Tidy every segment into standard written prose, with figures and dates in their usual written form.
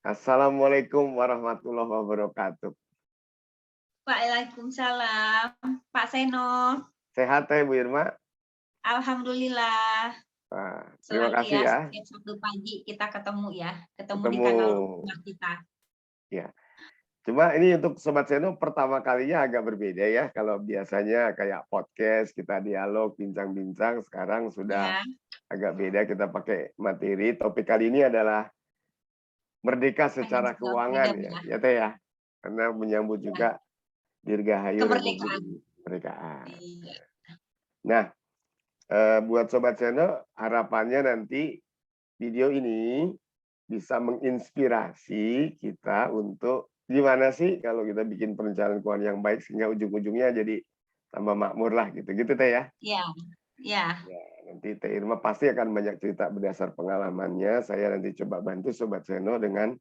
Assalamualaikum warahmatullahi wabarakatuh. Waalaikumsalam, Pak Seno. Sehat ya Bu Irma? Alhamdulillah. Terima Selalu kasih ya, ya. setiap Sabtu pagi kita ketemu ya, ketemu di Ketemu. kanal rumah kita. Ya. Cuma ini untuk Sobat Seno pertama kalinya agak berbeda ya. Kalau biasanya kayak podcast, kita dialog, bincang-bincang, sekarang sudah Ya, agak beda, kita pakai materi. Topik kali ini adalah merdeka secara financial keuangan freedom ya. ya. Ya Teh ya. Karena menyambut Ya, juga Dirgahayu Republik kemerdekaan. Kemerdekaan. Iya. Nah, buat Sobat Seno, harapannya nanti video ini bisa menginspirasi kita untuk gimana sih kalau kita bikin perencanaan keuangan yang baik sehingga ujung-ujungnya jadi tambah makmur lah gitu Teh ya. Iya, iya. Ya, nanti Teh Irma pasti akan banyak cerita berdasar pengalamannya. Saya nanti coba bantu Sobat Seno dengan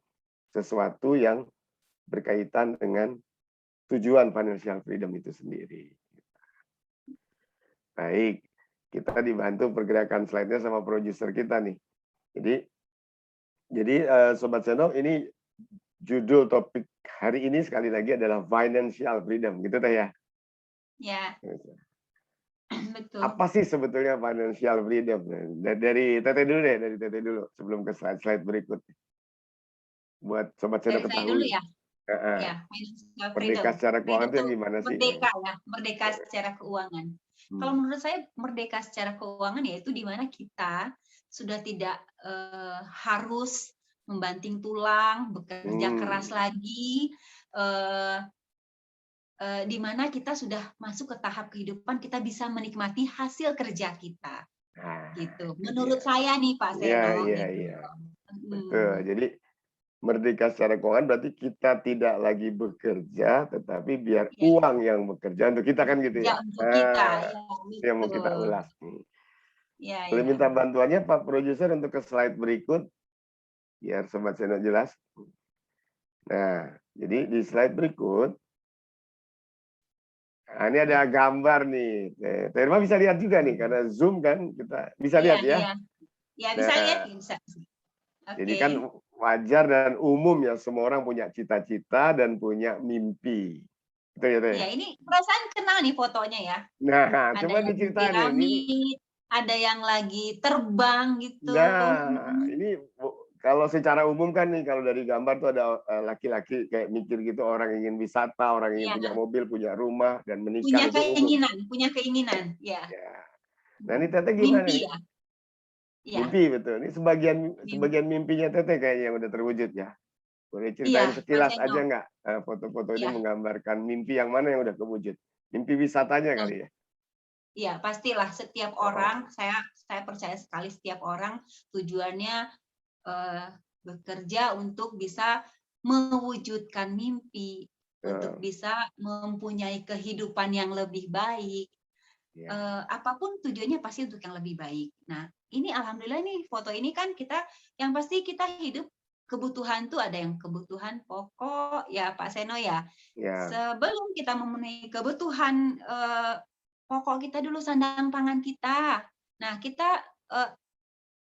sesuatu yang berkaitan dengan tujuan financial freedom itu sendiri. Baik, kita dibantu pergerakan slide-nya sama produser kita nih. Jadi Sobat Seno, ini judul topik hari ini sekali lagi adalah financial freedom, gitu Teh ya. Ya, betul. Apa sih sebetulnya financial freedom? Dari Teteh dulu deh, sebelum ke slide berikut. Buat Sobat Seno Dari saya dulu ketahui. ya. Ya, financial freedom. Merdeka secara keuangan itu yang gimana sih? Merdeka ya, merdeka secara keuangan. Kalau menurut saya merdeka secara keuangan yaitu di mana kita sudah tidak harus membanting tulang, bekerja keras lagi, di mana kita sudah masuk ke tahap kehidupan kita bisa menikmati hasil kerja kita. Gitu. Menurut saya nih Pak Seno. Iya. Betul. Jadi merdeka secara keuangan berarti kita tidak lagi bekerja, tetapi biar uang yang bekerja untuk kita kan gitu ya. Untuk kita, ya, yang mau kita ulas nih. Ya, Boleh minta bantuannya Pak Produser untuk ke slide berikut, biar Sobat Seno jelas. Nah, jadi di slide berikut, nah ini ada gambar nih. Teh Irma bisa lihat juga nih, karena Zoom kan, kita bisa lihat ya. Ya, bisa lihat. Bisa. Jadi kan wajar dan umum ya, semua orang punya cita-cita dan punya mimpi. Betul ya, Teh? Ya, ini perasaan kenal nih fotonya ya. Nah, Ada coba yang diceritain piramid, ini. ada yang lagi terbang gitu. Nah, ini kalau secara umum kan nih, kalau dari gambar tuh ada laki-laki kayak mikir gitu, orang ingin wisata, orang ingin punya mobil, punya rumah, dan menikah itu umum. Punya keinginan, ya. Nah, ini Teteh gimana Mimpi nih? ya. Mimpi, betul. Ini sebagian mimpinya Teteh kayaknya yang udah terwujud ya. Boleh ceritain sekilas aja nggak foto-foto ini menggambarkan mimpi yang mana yang udah kewujud? Mimpi wisatanya kali ya? Iya, pastilah setiap orang, saya percaya sekali setiap orang tujuannya bekerja untuk bisa mewujudkan mimpi, untuk bisa mempunyai kehidupan yang lebih baik. Apapun tujuannya pasti untuk yang lebih baik. Nah, ini alhamdulillah nih foto ini kan kita yang pasti kita hidup kebutuhan tuh ada yang kebutuhan pokok ya Pak Seno ya. Sebelum kita memenuhi kebutuhan pokok kita dulu sandang pangan kita. Nah, kita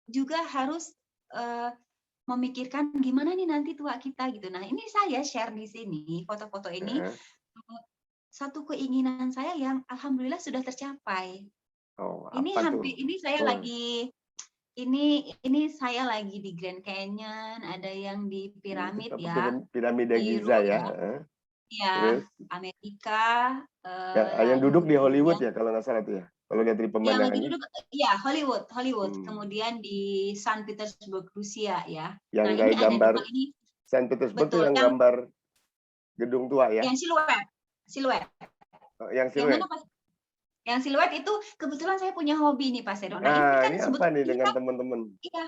juga harus memikirkan gimana nih nanti tua kita gitu. Nah, ini saya share di sini foto-foto ini satu keinginan saya yang alhamdulillah sudah tercapai. Ini saya lagi di Grand Canyon, ada yang di piramid ya. Piramida Giza ya. Ya, Amerika. Yang duduk di Hollywood ya kalau nggak salah itu ya. Kalau lihat dari pemandangannya. Ya, Hollywood. Kemudian di Saint Petersburg, Rusia ya. Yang nah, ini gambar ada ini. Saint Petersburg itu yang gambar gedung tua ya. Yang siluet. Yang siluet. Yang mana Pak? Yang siluet itu kebetulan saya punya hobi nih Pak Seno. Nah, ini apa nih dengan teman-teman? Iya.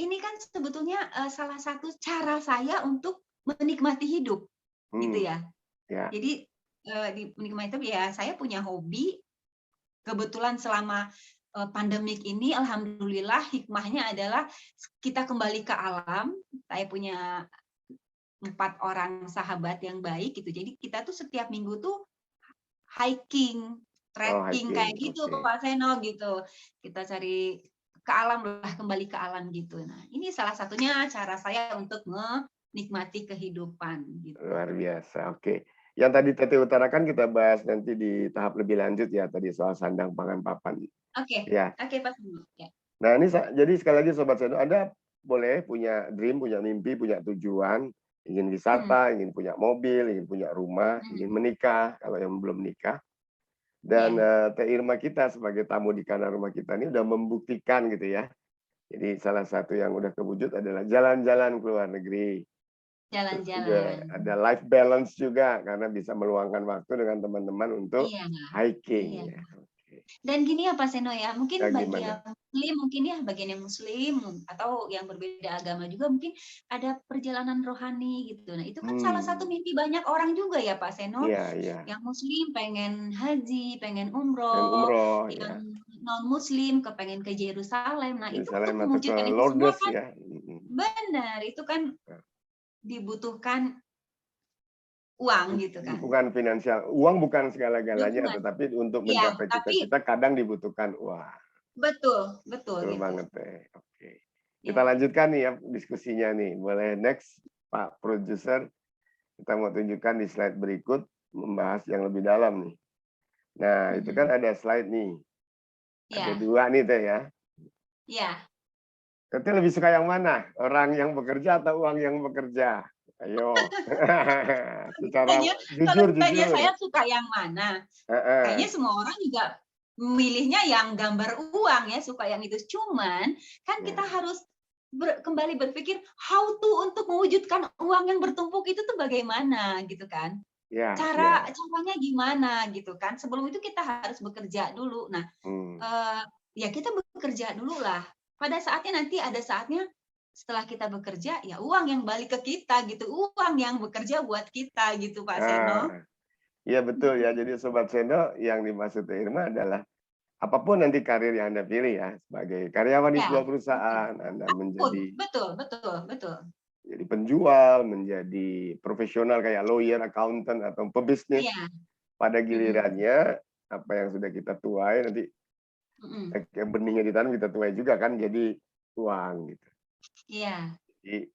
Ini kan sebetulnya salah satu cara saya untuk menikmati hidup. Gitu ya. Jadi menikmati hidup ya saya punya hobi. Kebetulan selama pandemik ini alhamdulillah hikmahnya adalah kita kembali ke alam. Saya punya 4 orang sahabat yang baik gitu. Jadi kita tuh setiap minggu tuh hiking, trekking kayak gitu Pak Seno gitu. Kita cari ke alam lah, kembali ke alam gitu. Nah, ini salah satunya cara saya untuk menikmati kehidupan gitu. Luar biasa. Oke. Yang tadi Teteh utarakan kita bahas nanti di tahap lebih lanjut ya, tadi soal sandang pangan papan. Oke, Ya. oke Pak Seno. Ya. Nah, ini jadi sekali lagi Sobat Seno, Anda boleh punya dream, punya mimpi, punya tujuan, ingin wisata, ingin punya mobil, ingin punya rumah, ingin menikah, kalau yang belum nikah. Dan Teh Irma kita sebagai tamu di kanan rumah kita ini udah membuktikan gitu ya. Jadi salah satu yang udah kewujud adalah jalan-jalan ke luar negeri. Terus juga Jalan-jalan. ada life balance juga karena bisa meluangkan waktu dengan teman-teman untuk Iya, iya. hiking ya. Oke. Dan gini ya Pak Seno ya, Ya, mungkin bagi gimana? yang muslim mungkin ya, bagian yang muslim atau yang berbeda agama juga mungkin ada perjalanan rohani gitu. Nah, itu kan salah satu mimpi banyak orang juga ya Pak Seno. Iya, iya. Yang muslim pengen haji, pengen Dan umroh, umroh yang ya. non muslim kepengen ke Yerusalem. Nah, itu untuk Yerusalem atau ke mewujudkan itu semua Lourdes kan ya. benar, itu kan dibutuhkan uang gitu kan. Dukungan finansial. Uang bukan segala-galanya, Dukungan. tetapi untuk Iya, mencapai tapi cita-cita kadang dibutuhkan uang. betul, betul Betul gitu. banget teh. Oke. Kita Ya. lanjutkan nih ya diskusinya nih. Boleh next Pak Produser. Kita mau tunjukkan di slide berikut membahas yang lebih dalam nih. Nah, itu kan ada slide nih. Ada Ya. 2 nih teh ya. Ya. Teteh lebih suka yang mana? Orang yang bekerja atau uang yang bekerja? Ayo. Secara Kalau jujur, ditanya jujur. saya suka yang mana, kayaknya Heeh. semua orang juga milihnya yang gambar uang ya, suka yang itu. Cuman kan kita Ya, harus kembali berpikir how to untuk mewujudkan uang yang bertumpuk itu tuh bagaimana gitu kan. ya, ya. Caranya gimana gitu kan. Sebelum itu kita harus bekerja dulu. Nah, Hmm. ya kita bekerja dulu lah. Pada saatnya nanti ada saatnya setelah kita bekerja, ya uang yang balik ke kita gitu. Uang yang bekerja buat kita gitu, Pak Seno. Ah, iya betul ya. Jadi Sobat Sendo yang dimaksud Irma adalah apapun nanti karir yang Anda pilih ya, sebagai karyawan di Ya, sebuah betul. perusahaan, Anda Apapun, menjadi betul, betul, betul. jadi penjual, menjadi profesional kayak lawyer, accountant, atau pebisnis, Iya. pada Mm-mm, gilirannya apa yang sudah kita tuai nanti mm-mm. benihnya ditanam kita tuai juga kan jadi uang gitu. Iya. Jadi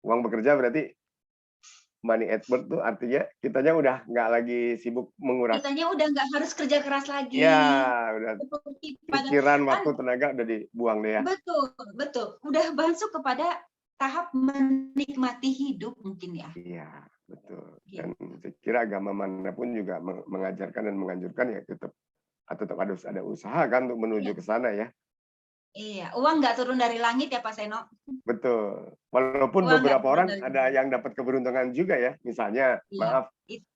uang bekerja berarti money at work tuh artinya kitanya udah nggak lagi sibuk menguras. Kitanya udah nggak harus kerja keras Ya, lagi. udah Seperti pada pikiran, kan waktu, tenaga udah dibuang deh ya. betul, betul. Udah masuk kepada tahap menikmati hidup mungkin ya. Iya, betul. Dan Gitu. saya kira agama manapun juga mengajarkan dan menganjurkan ya tetap harus ada usaha kan untuk menuju Iya. ke sana ya. Iya, uang nggak turun dari langit ya Pak Seno. Betul. Walaupun Uang nggak beberapa turun orang dari ada langit. yang dapat keberuntungan juga ya. Misalnya, Iya, maaf, itu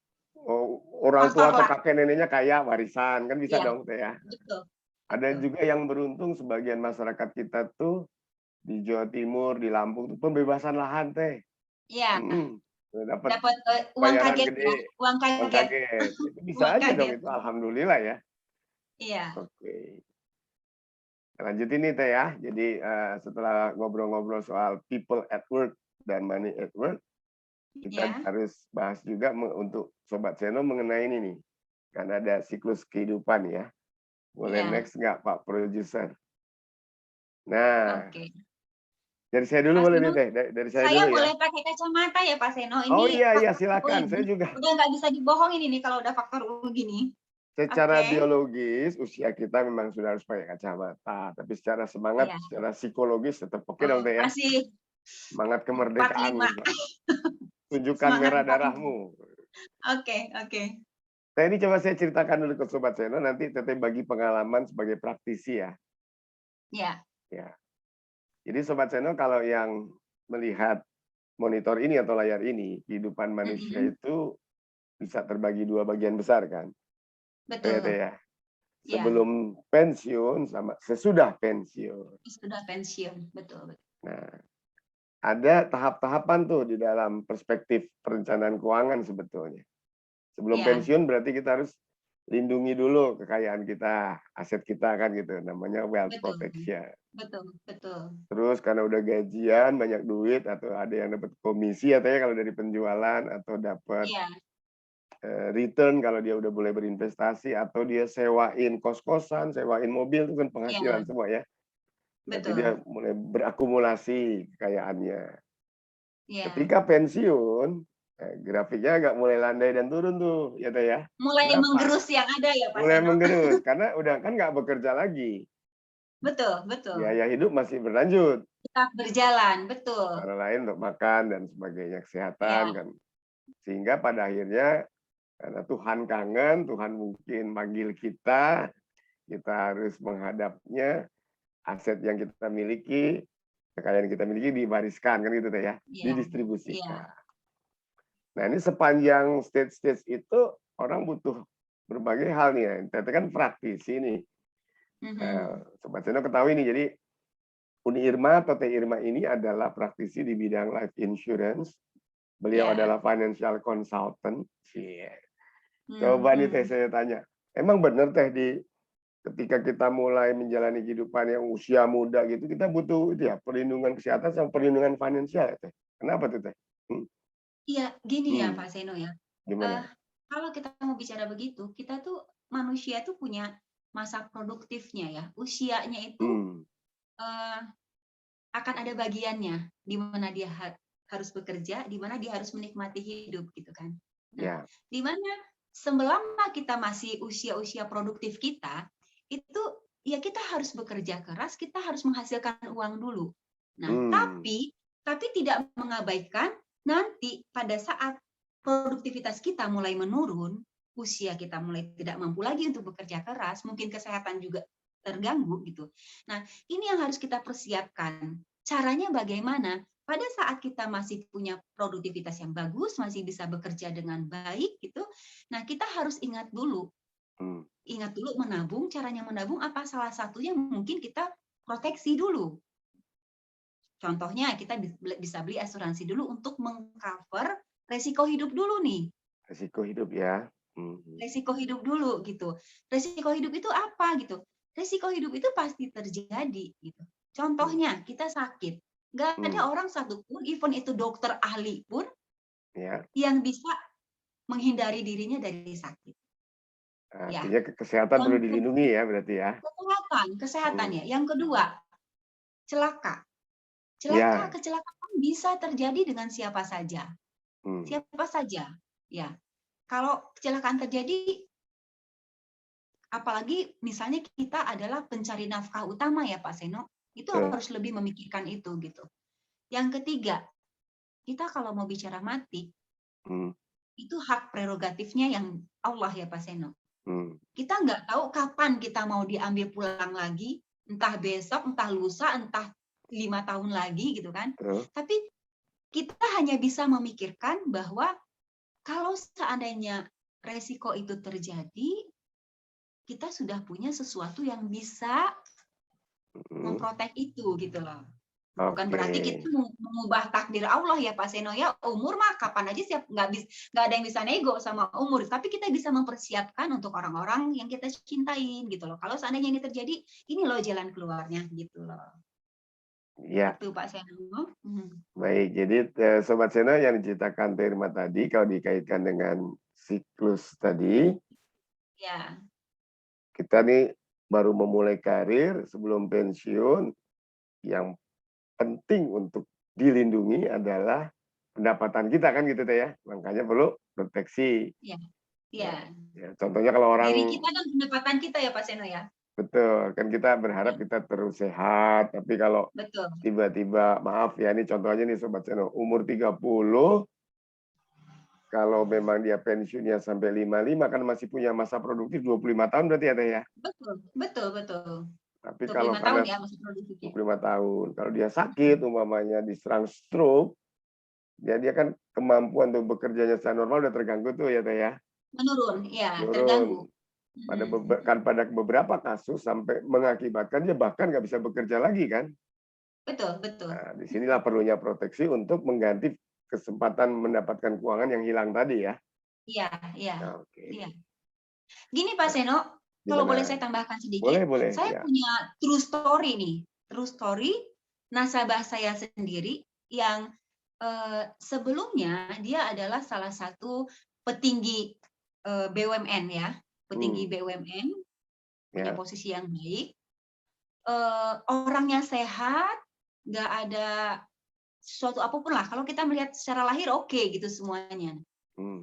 orang tua faktor atau lah. kakek neneknya kaya warisan kan bisa Iya, dong teh ya. betul, Ada betul. juga yang beruntung sebagian masyarakat kita tuh di Jawa Timur, di Lampung tuh pembebasan lahan teh. Iya, Mm, dapat dapat uang bayaran kaget ya, gede, uang uang kaget, kaget. Itu bisa uang aja dong kaget. itu, alhamdulillah ya. Iya, Oke. Lanjut ini teh ya. Jadi setelah ngobrol-ngobrol soal people at work dan money at work, kita ya, harus bahas juga untuk Sobat Seno mengenai ini nih. Karena ada siklus kehidupan ya. Boleh iya. next nggak Pak Produser? Nah, Oke. dari saya dulu Pak boleh Seno, nih teh. Dari saya saya dulu ya. boleh pakai kacamata ya Pak Seno? Oh Ini iya iya faktor silakan. Saya ini juga udah nggak bisa dibohongin ini kalau udah faktor begini. secara Oke. biologis usia kita memang sudah harus pakai kacamata. Tapi secara semangat, Iya. secara psikologis tetap oke dong Oh, teh ya. masih Semangat empat kemerdekaan. lima. Tunjukkan Semangat merah 45. darahmu. Oke, oke. Nah ini coba saya ceritakan dulu ke Sobat Seno, nanti Teteh bagi pengalaman sebagai praktisi ya. Ya, Ya. Jadi Sobat Seno kalau yang melihat monitor ini atau layar ini, kehidupan manusia mm-mm. itu bisa terbagi 2 bagian besar kan. Teh Betul. ya. Ya, Sebelum pensiun sama sesudah pensiun. sudah pensiun. Betul, betul. Nah, ada tahap-tahapan tuh di dalam perspektif perencanaan keuangan sebetulnya. Sebelum Ya, pensiun berarti kita harus lindungi dulu kekayaan kita, aset kita kan gitu, namanya wealth betul. protection. Betul, betul. Terus karena udah gajian, banyak duit atau ada yang dapat komisi atau ya kalau dari penjualan atau dapat Iya, return kalau dia udah boleh berinvestasi atau dia sewain kos-kosan, sewain mobil itu kan iya, penghasilan semua ya. Nanti dia betul. mulai berakumulasi kekayaannya. Ya, Ketika pensiun, grafiknya agak mulai landai dan turun tuh, ya Teh ya. mulai Kenapa? menggerus yang ada ya Pak Mulai Seno. menggerus, karena udah kan nggak bekerja lagi. Betul, betul. Biaya hidup masih berlanjut. Tetap berjalan, betul. Cara lain untuk makan dan sebagainya, kesehatan Ya, kan. Sehingga pada akhirnya karena Tuhan kangen, Tuhan mungkin manggil kita harus menghadapnya, aset yang kita miliki, kekayaan yang kita miliki diwariskan kan gitu Teh ya, ya, didistribusikan. ya. Nah ini sepanjang stage-stage itu orang butuh berbagai hal nih ya. Kita kan praktisi nih. Mhm. Sobat Seno ketahui nih, jadi Uni Irma atau Teh Irma ini adalah praktisi di bidang life insurance. Beliau Ya. adalah financial consultant. Coba nih Teh Mhm. saya tanya, emang benar Teh ketika kita mulai menjalani kehidupan yang usia muda gitu, kita butuh itu ya perlindungan kesehatan sama perlindungan finansial ya Teh? Kenapa tuh Teh? Hmm, Iya, gini ya hmm, Pak Seno ya. gimana? Eh, kalau kita mau bicara begitu, kita tuh manusia tuh punya masa produktifnya ya. Usianya itu Hmm, eh, akan ada bagiannya di mana dia harus bekerja, di mana dia harus menikmati hidup gitu kan. Nah, ya. di mana selama kita masih usia-usia produktif kita, itu ya kita harus bekerja keras, kita harus menghasilkan uang dulu. Nah, Hmm, tapi tidak mengabaikan nanti pada saat produktivitas kita mulai menurun, usia kita mulai tidak mampu lagi untuk bekerja keras, mungkin kesehatan juga terganggu gitu. Nah, ini yang harus kita persiapkan. Caranya bagaimana? Pada saat kita masih punya produktivitas yang bagus, masih bisa bekerja dengan baik gitu. Nah, kita harus hmm. ingat dulu menabung. Caranya menabung apa? Salah satunya mungkin kita proteksi dulu. Contohnya kita bisa beli asuransi dulu untuk mengcover resiko hidup dulu nih. Risiko hidup ya. Hmm. Resiko hidup dulu gitu. Resiko hidup itu apa gitu? Resiko hidup itu pasti terjadi gitu. Hmm. Contohnya kita sakit. Nggak ada Hmm. orang satupun, even itu dokter ahli pun, Ya, yang bisa menghindari dirinya dari sakit. Ya. artinya kesehatan perlu Yang dilindungi ya berarti ya. kesehatan Hmm. ya. Yang kedua, celaka. Ya. Kecelakaan bisa terjadi dengan siapa saja. Hmm. Siapa saja. Ya. Kalau kecelakaan terjadi, apalagi misalnya kita adalah pencari nafkah utama ya Pak Seno, itu Betul. harus lebih memikirkan itu gitu. Yang ketiga, kita kalau mau bicara mati, Hmm. itu hak prerogatifnya yang Allah ya Pak Seno. Hmm. Kita nggak tahu kapan kita mau diambil pulang lagi, entah besok, entah lusa, entah 5 tahun lagi gitu kan. Betul. Tapi kita hanya bisa memikirkan bahwa kalau seandainya resiko itu terjadi, kita sudah punya sesuatu yang bisa Hmm. memprotek itu gitu loh. Bukan Oke. berarti kita mengubah takdir Allah ya Pak Seno ya. Umur mah kapan aja siap, nggak ada yang bisa nego sama umur. Tapi kita bisa mempersiapkan untuk orang-orang yang kita cintain gitu loh. Kalau seandainya ini terjadi, ini loh jalan keluarnya gitu loh. Ya, Itu Pak Seno. baik. Jadi Sobat Sena yang diceritakan Terma tadi, kalau dikaitkan dengan siklus tadi, Ya, kita nih baru memulai karir sebelum pensiun, yang penting untuk dilindungi adalah pendapatan kita kan gitu Teh ya. Makanya perlu proteksi. ya, Ya, ya. ya, contohnya kalau orang Diri kita dan pendapatan kita ya Pak Seno ya. betul kan kita berharap Ya, kita terus sehat, tapi kalau betul. tiba-tiba maaf ya ini contohnya nih Sobat Seno umur 30 kalau memang dia pensiunnya sampai 55 kan masih punya masa produktif 25 tahun berarti ya Teh ya. Betul, betul, betul. Tapi kalau 25 tahun karena ya masih produktifnya. 25 tahun kalau dia sakit umpamanya diserang stroke ya dia kan kemampuan untuk bekerjanya secara normal udah terganggu tuh ya Teh ya. Menurun, ya, terganggu. Turun. Pada beberapa kasus sampai mengakibatkan dia bahkan nggak bisa bekerja lagi kan. Betul, betul. Nah, disinilah perlunya proteksi untuk mengganti kesempatan mendapatkan keuangan yang hilang tadi ya. Iya, iya, Nah, oke. iya. Gini Pak Nah, Seno, kalau boleh gimana? saya tambahkan sedikit, Boleh, boleh. saya Ya. punya true story nih. True story nasabah saya sendiri yang sebelumnya dia adalah salah satu petinggi BUMN ya, petinggi Hmm. BUMN, punya Ya. posisi yang baik. orangnya sehat, nggak ada sesuatu apapun lah. Kalau kita melihat secara lahir oke gitu semuanya. Hmm.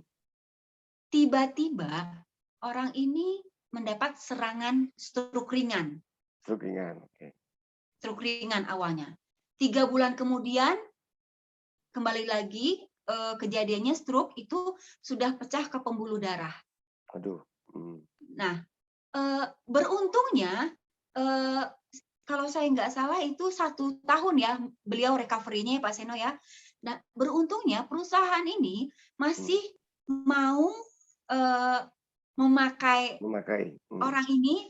Tiba-tiba orang ini mendapat serangan stroke ringan. Stroke ringan, oke. Stroke ringan awalnya. 3 bulan kemudian kembali lagi kejadiannya stroke itu sudah pecah ke pembuluh darah. Aduh. Nah, beruntungnya kalau saya nggak salah itu 1 tahun ya beliau recovery-nya Pak Seno ya. Nah, beruntungnya perusahaan ini masih mau memakai orang ini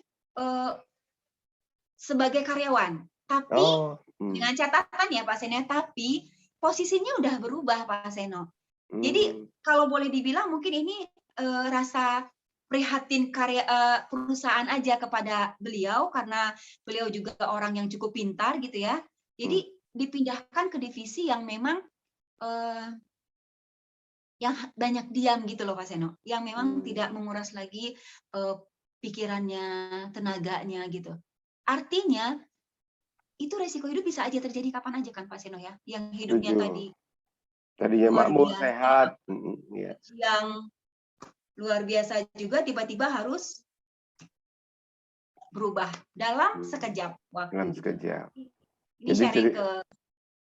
sebagai karyawan. Tapi dengan catatan ya Pak Seno, tapi posisinya udah berubah Pak Seno. Jadi kalau boleh dibilang mungkin ini rasa prihatin perusahaan aja kepada beliau karena beliau juga orang yang cukup pintar gitu ya. Jadi dipindahkan ke divisi yang memang yang banyak diam gitu loh Pak Seno, yang memang tidak menguras lagi pikirannya, tenaganya gitu. Artinya itu resiko hidup bisa aja terjadi kapan aja kan Pak Seno ya, yang hidupnya tadinya luar makmur, biasa, sehat, yang luar biasa juga tiba-tiba harus berubah dalam sekejap waktu. Dalam sekejap. Ini sharing ke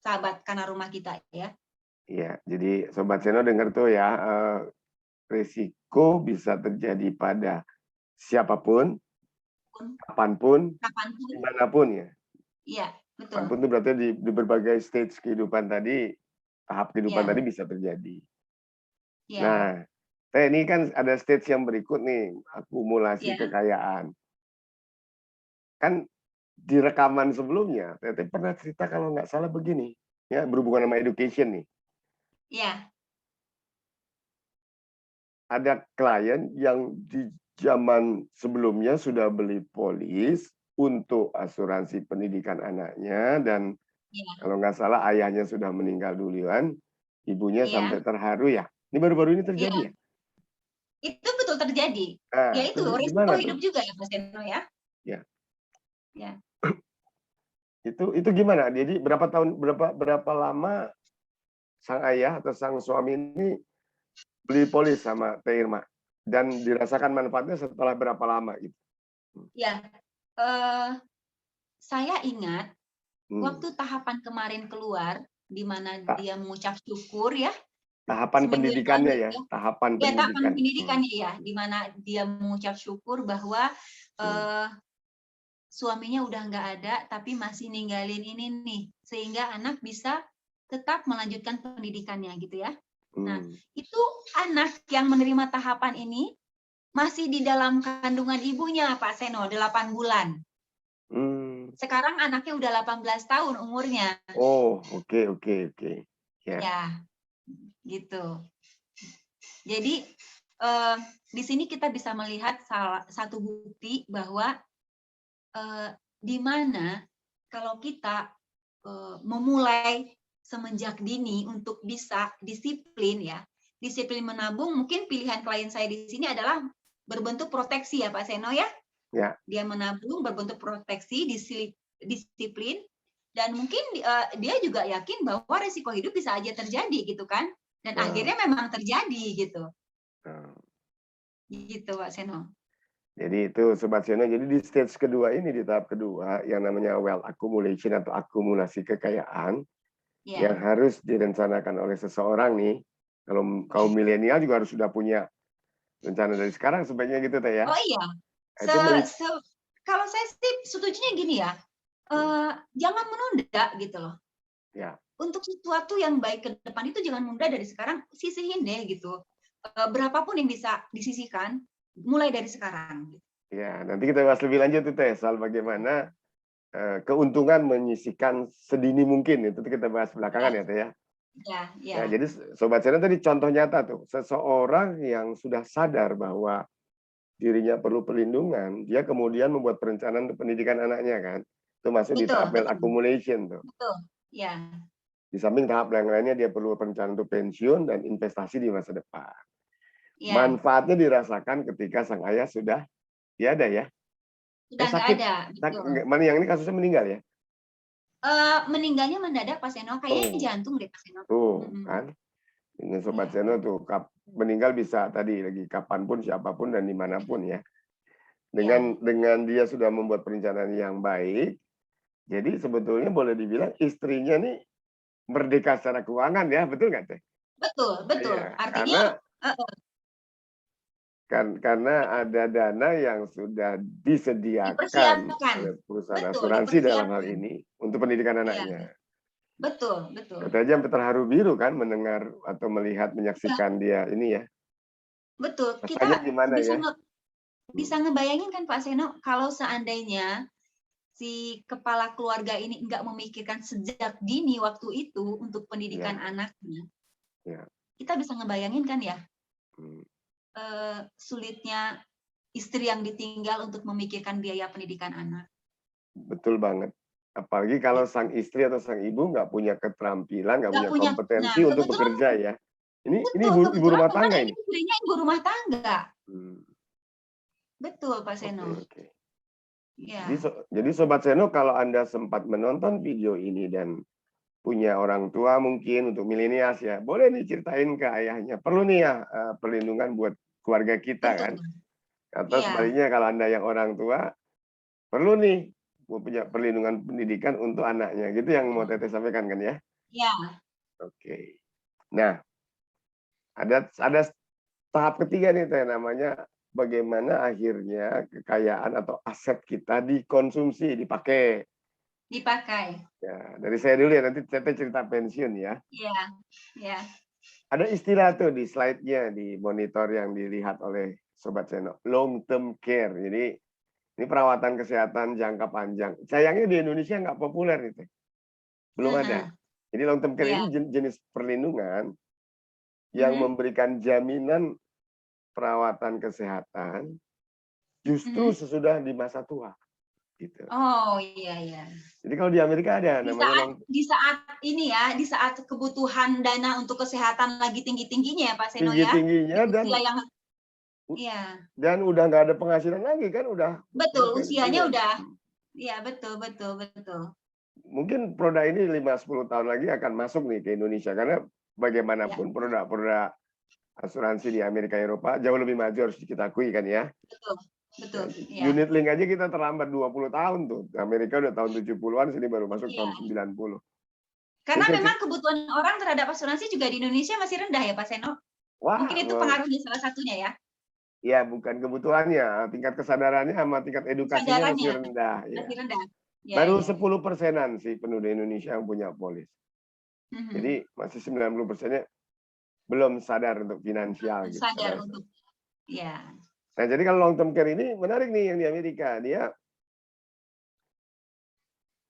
sahabat Kana Rumah kita ya. Iya, jadi Sobat Seno dengar tuh ya, risiko bisa terjadi pada siapapun, kapanpun, dimanapun ya. Iya, betul. Kapanpun itu berarti di berbagai stage kehidupan tadi, tahap kehidupan tadi bisa terjadi. Nah, ini kan ada stage yang berikut nih, akumulasi kekayaan. Kan di rekaman sebelumnya, Teteh pernah cerita kalau nggak salah begini, ya berhubungan sama education nih. Iya. Ada klien yang di zaman sebelumnya sudah beli polis untuk asuransi pendidikan anaknya dan kalau nggak salah ayahnya sudah meninggal duluan, ibunya sampai terharu ya. Ini baru-baru ini terjadi ya? Itu betul terjadi. Ya itu risiko hidup juga ya Mas Eno ya. Ya. Ya. Itu gimana? Jadi berapa lama sang ayah atau sang suami ini beli polis sama Teh Irma dan dirasakan manfaatnya setelah berapa lama gitu? Ya, saya ingat waktu tahapan kemarin keluar di mana dia mengucap syukur ya. Tahapan pendidikannya ya, tahapan pendidikannya ya, di mana dia mengucap syukur bahwa suaminya udah nggak ada tapi masih ninggalin ini nih sehingga anak bisa tetap melanjutkan pendidikannya gitu ya. Nah, itu anak yang menerima tahapan ini masih di dalam kandungan ibunya Pak Seno 8 bulan. Sekarang anaknya udah 18 tahun umurnya. Oh, oke. Ya, gitu. Jadi di sini kita bisa melihat satu bukti bahwa di mana kalau kita memulai semenjak dini untuk bisa disiplin ya, disiplin menabung, mungkin pilihan klien saya di sini adalah berbentuk proteksi ya Pak Seno ya. Dia menabung berbentuk proteksi, disiplin, dan mungkin dia juga yakin bahwa resiko hidup bisa aja terjadi gitu kan, dan akhirnya memang terjadi gitu. Gitu Pak Seno. Jadi itu Sobat Seno, jadi di stage kedua ini, di tahap kedua, yang namanya wealth accumulation atau akumulasi kekayaan, yang harus direncanakan oleh seseorang nih, kalau kaum milenial juga harus sudah punya rencana dari sekarang sebaiknya gitu Teh ya. Oh iya, kalau saya sih setujunya gini ya, jangan menunda gitu loh. Untuk sesuatu yang baik ke depan itu jangan menunda, dari sekarang sisihin deh gitu. Berapapun yang bisa disisihkan, mulai dari sekarang. Ya, nanti kita bahas lebih lanjut Teh soal bagaimana keuntungan menyisihkan sedini mungkin, itu kita bahas belakangan ya Teh ya. Ya, jadi Sobat Seno tadi contoh nyata tuh, seseorang yang sudah sadar bahwa dirinya perlu perlindungan, dia kemudian membuat perencanaan untuk pendidikan anaknya kan. Itu masuk di tahap wealth accumulation tuh. Betul, ya. Di samping tahap yang lainnya dia perlu perencanaan untuk pensiun dan investasi di masa depan. Manfaatnya dirasakan ketika sang ayah sudah tiada ya. Sudah nggak sakit, ada, betul. yang ini kasusnya meninggal ya? Meninggalnya mendadak Pak Seno, kayaknya Oh, jantung deh Pak Seno. tuh kan, ini Sobat Iya. Seno tuh meninggal bisa tadi lagi kapanpun, siapapun dan dimanapun ya. Iya. Dengan dia sudah membuat perencanaan yang baik, jadi sebetulnya boleh dibilang istrinya nih merdeka secara keuangan ya, betul nggak Teh? Betul, betul. Iya, Artinya karena ada dana yang sudah disediakan dipersiapkan. oleh perusahaan Betul, asuransi dalam hal dipersiapkan. ini untuk pendidikan Iya, anaknya. betul, betul. Kita aja sampai terharu biru kan mendengar atau melihat, Iya, menyaksikan dia ini ya. betul. Rasanya Kita gimana bisa ya? bisa ngebayangin kan Pak Seno, kalau seandainya si kepala keluarga ini nggak memikirkan sejak dini waktu itu untuk pendidikan Ya, anaknya, ya. kita bisa ngebayangin kan ya, Hmm, sulitnya istri yang ditinggal untuk memikirkan biaya pendidikan anak. betul banget. Apalagi kalau sang istri atau sang ibu nggak punya keterampilan, nggak Nggak punya punya. Nah, kompetensi untuk kebetulan bekerja ya. Ini betul, ibu kebetulan rumah memang tangga ini ini. istrinya ibu rumah tangga. Hmm, Betul, Pak oke, Seno. oke. Ya. Jadi Sobat Seno, kalau Anda sempat menonton video ini dan punya orang tua mungkin untuk milenials ya, boleh nih ceritain ke ayahnya. Perlu nih ya perlindungan buat keluarga kita Betul. kan. Atau Iya. sebaliknya kalau Anda yang orang tua, perlu nih punya perlindungan pendidikan untuk anaknya. Gitu yang mau Teteh sampaikan kan ya? Ya. Oke. Nah, ada tahap ketiga nih Teh, namanya bagaimana akhirnya kekayaan atau aset kita dikonsumsi, dipakai. Dipakai. Ya, dari saya dulu ya, nanti Teteh cerita pensiun ya. Iya. Ya. Ada istilah tuh di slide-nya, di monitor yang dilihat oleh Sobat Seno, long term care. Jadi ini perawatan kesehatan jangka panjang. Sayangnya di Indonesia nggak populer itu, belum ada. Jadi long term care Ya. ini jenis perlindungan yang Mhm. memberikan jaminan perawatan kesehatan justru sesudah di masa tua. Gitu. Oh, iya, iya. Jadi kalau di Amerika ada namanya Di saat ini ya, di saat kebutuhan dana untuk kesehatan lagi tinggi-tingginya ya Pak Seno ya. tinggi-tingginya Di usia yang iya. dan udah nggak ada penghasilan lagi kan, udah Betul, usianya pensiun. udah. Iya, betul, betul, betul. Mungkin produk ini 5-10 tahun lagi akan masuk nih ke Indonesia, karena bagaimanapun produk-produk asuransi di Amerika Eropa jauh lebih maju, harus kita akui kan ya. Betul, betul. Ya, unit link aja kita terlambat 20 tahun tuh. Amerika udah tahun 70-an, sini baru masuk Iya. tahun 90. Karena memang kebutuhan orang terhadap asuransi juga di Indonesia masih rendah ya Pak Seno. Wah, mungkin itu pengaruhnya salah satunya ya. Ya, bukan kebutuhannya, tingkat kesadarannya sama tingkat edukasinya masih rendah. Masih Ya. rendah. Ya, Baru ya. 10%-an sih penduduk Indonesia yang punya polis. Jadi masih 90%-nya belum sadar untuk finansial. Gitu, sadar untuk, ya. Nah, jadi kalau long term care ini menarik nih yang di Amerika. Dia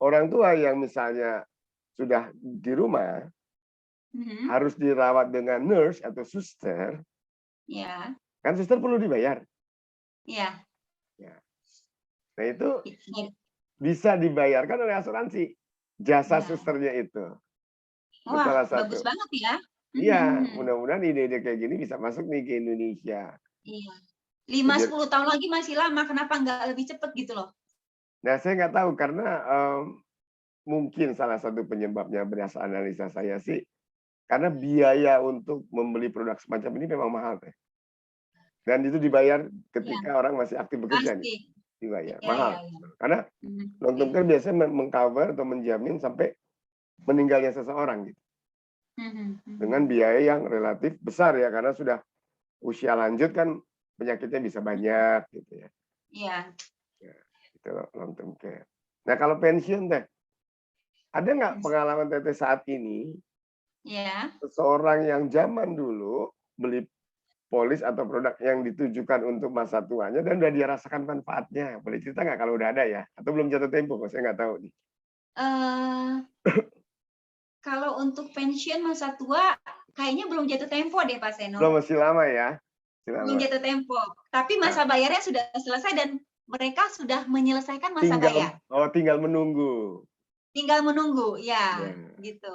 orang tua yang misalnya sudah di rumah, harus dirawat dengan nurse atau suster. Ya. Kan suster perlu dibayar. Iya. Ya. Nah, itu bisa dibayarkan oleh asuransi. Jasa susternya itu. Wah, bagus banget ya. Iya, mudah-mudahan ide-ide kayak gini bisa masuk nih ke Indonesia. Iya. 5-10 tahun lagi masih lama, kenapa nggak lebih cepat gitu loh? Nah, saya nggak tahu karena mungkin salah satu penyebabnya berdasarkan analisa saya sih, karena biaya untuk membeli produk semacam ini memang mahal. Dan itu dibayar ketika orang masih aktif bekerja. Nih. Dibayar, mahal. Karena long term care biasanya mengcover atau menjamin sampai meninggalnya seseorang. Gitu. Dengan biaya yang relatif besar ya, karena sudah usia lanjut kan penyakitnya bisa banyak gitu ya. Iya. Ya, itu long term care. Nah, kalau pensiun Teh, ada nggak pengalaman Teteh saat ini? Iya. Seseorang yang zaman dulu beli polis atau produk yang ditujukan untuk masa tuanya dan udah dia rasakan manfaatnya. Boleh cerita nggak kalau udah ada ya? Atau belum jatuh tempo? Saya nggak tahu nih. Kalau untuk pensiun masa tua, kayaknya belum jatuh tempo deh Pak Seno. Belum, masih lama ya? Belum jatuh tempo. Tapi masa bayarnya sudah selesai dan mereka sudah menyelesaikan masa bayar. Oh, tinggal menunggu. Tinggal menunggu, ya, gitu.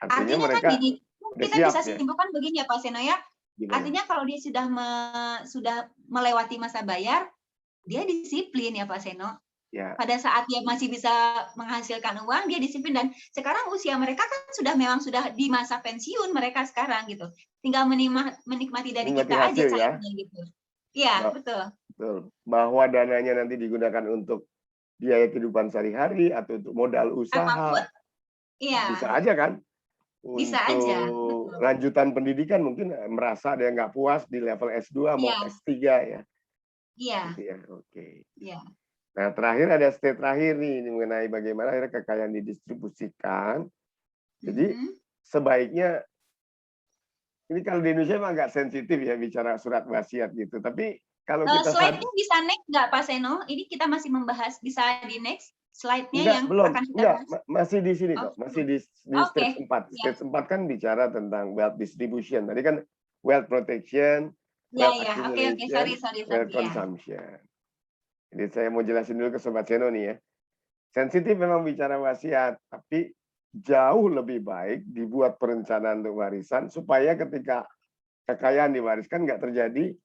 Artinya mereka kan gini, kita siap, bisa simpulkan begini ya Pak Seno ya. Gimana? Artinya kalau dia sudah melewati masa bayar, dia disiplin ya Pak Seno. Ya. Pada saat dia masih bisa menghasilkan uang, dia disiplin, dan sekarang usia mereka kan memang sudah di masa pensiun mereka sekarang gitu. Tinggal menikmati dari Menikmati kita aja hasil ya. sayangnya gitu. Iya, betul. Betul. Bahwa dananya nanti digunakan untuk biaya kehidupan sehari-hari atau untuk modal usaha. Apapun, iya. Bisa aja kan? Bisa aja, Untuk betul. lanjutan pendidikan mungkin merasa dia nggak puas di level S2 mau Iya. S3 ya. Iya. Gitu ya. Oke. Iya. Nah, terakhir ada step terakhir nih mengenai bagaimana akhirnya kekayaan didistribusikan. Jadi sebaiknya ini kalau di Indonesia memang agak sensitif ya bicara surat wasiat gitu. Tapi kalau kita Slide-nya bisa next nggak Pak Seno? Ini kita masih membahas, bisa di next slide-nya yang belum, akan kita enggak, bahas. masih di sini Oh, kok, masih di oke. stage 4. Ya. Stage 4 kan bicara tentang wealth distribution. Tadi kan wealth protection, Ya, wealth ya. Oke. accumulation, Sorry. wealth Ya. consumption. Jadi saya mau jelasin dulu ke Sobat Seno nih ya. Sensitif memang bicara wasiat, tapi jauh lebih baik dibuat perencanaan untuk warisan supaya ketika kekayaan diwariskan nggak terjadi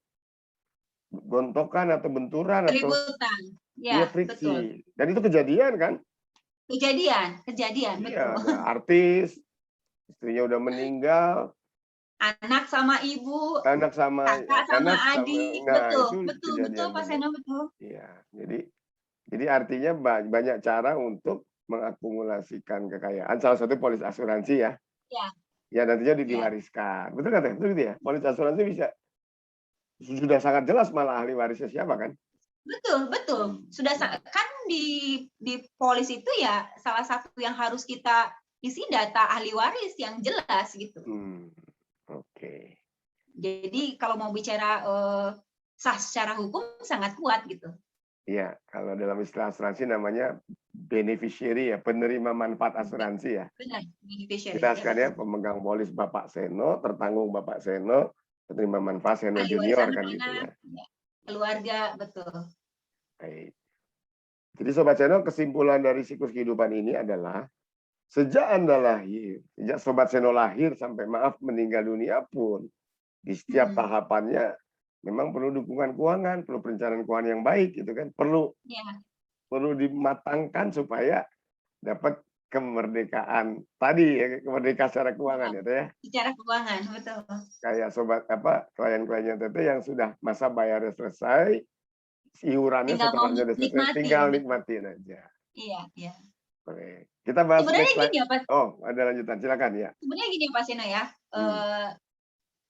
gontokan atau benturan atau Keributan. Ya, friksi. betul. Dan itu kejadian kan? Kejadian, Iya, betul. ada artis, istrinya udah meninggal, Anak sama ibu, kakak sama adik, nah betul itu kejadian Pak benar. Seno, betul. Iya, jadi artinya banyak cara untuk mengakumulasikan kekayaan. Salah satu polis asuransi ya. Ya. Ya nantinya diwariskan. Betul kan? Betul gitu ya? Polis asuransi bisa sudah sangat jelas malah ahli warisnya siapa kan? Betul. Sudah kan di polis itu ya salah satu yang harus kita isi data ahli waris yang jelas gitu. Oke. Jadi kalau mau bicara sah secara hukum sangat kuat gitu. Iya, kalau dalam istilah asuransi namanya beneficiary ya, penerima manfaat asuransi ya. Benar, beneficiary. Kita sekalian pemegang polis Bapak Seno, tertanggung Bapak Seno, penerima manfaat Seno Junior kan gitu ya. Keluarga, betul. Baik. Jadi Sobat Seno, kesimpulan dari siklus kehidupan ini adalah sejak Anda lahir, sejak Sobat Seno lahir sampai maaf meninggal dunia pun, di setiap tahapannya memang perlu dukungan keuangan, perlu perencanaan keuangan yang baik gitu kan, perlu dimatangkan supaya dapat kemerdekaan tadi ya, kemerdekaan secara keuangan ya, ya. Secara keuangan, betul. Kayak klien-kliennya Tete yang sudah masa bayarnya selesai, iurannya setelahnya sudah selesai, tinggal nikmatin aja. Iya. Oke. Kita bahas sebenarnya next slide. Gini ya, Pak. Oh, ada lanjutan, silakan ya. Sebenarnya gini Pak Seno ya.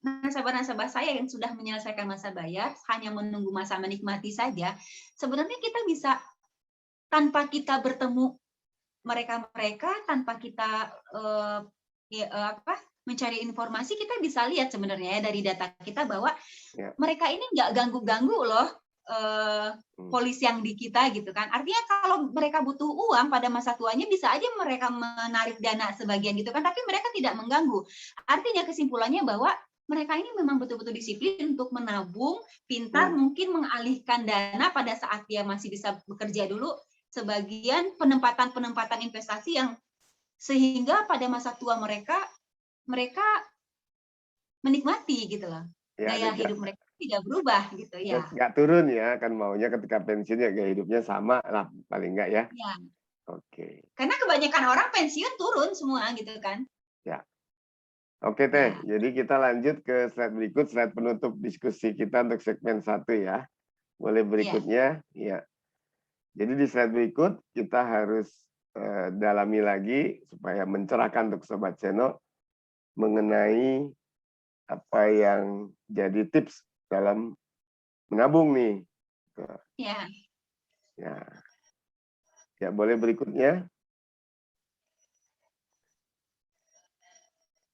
Nasabah-nasabah saya yang sudah menyelesaikan masa bayar, hanya menunggu masa menikmati saja, sebenarnya kita bisa, tanpa kita bertemu mereka-mereka, tanpa kita mencari informasi, kita bisa lihat sebenarnya ya dari data kita bahwa mereka ini nggak ganggu-ganggu loh polis yang di kita gitu kan. Artinya kalau mereka butuh uang pada masa tuanya bisa aja mereka menarik dana sebagian gitu kan, tapi mereka tidak mengganggu. Artinya kesimpulannya bahwa mereka ini memang betul-betul disiplin untuk menabung, pintar mungkin mengalihkan dana pada saat dia masih bisa bekerja dulu, sebagian penempatan investasi yang sehingga pada masa tua mereka menikmati gitu loh. Gaya hidup mereka tidak berubah gitu ya. Nggak turun ya, kan maunya ketika pensiun ya gaya hidupnya sama lah paling nggak ya. Oke. Karena kebanyakan orang pensiun turun semua gitu kan. Ya. Oke Teh, jadi kita lanjut ke slide berikut, slide penutup diskusi kita untuk segmen 1 ya. Boleh berikutnya? Ya. Jadi di slide berikut kita harus dalami lagi supaya mencerahkan untuk Sobat Seno mengenai apa yang jadi tips dalam menabung nih. Ya boleh berikutnya.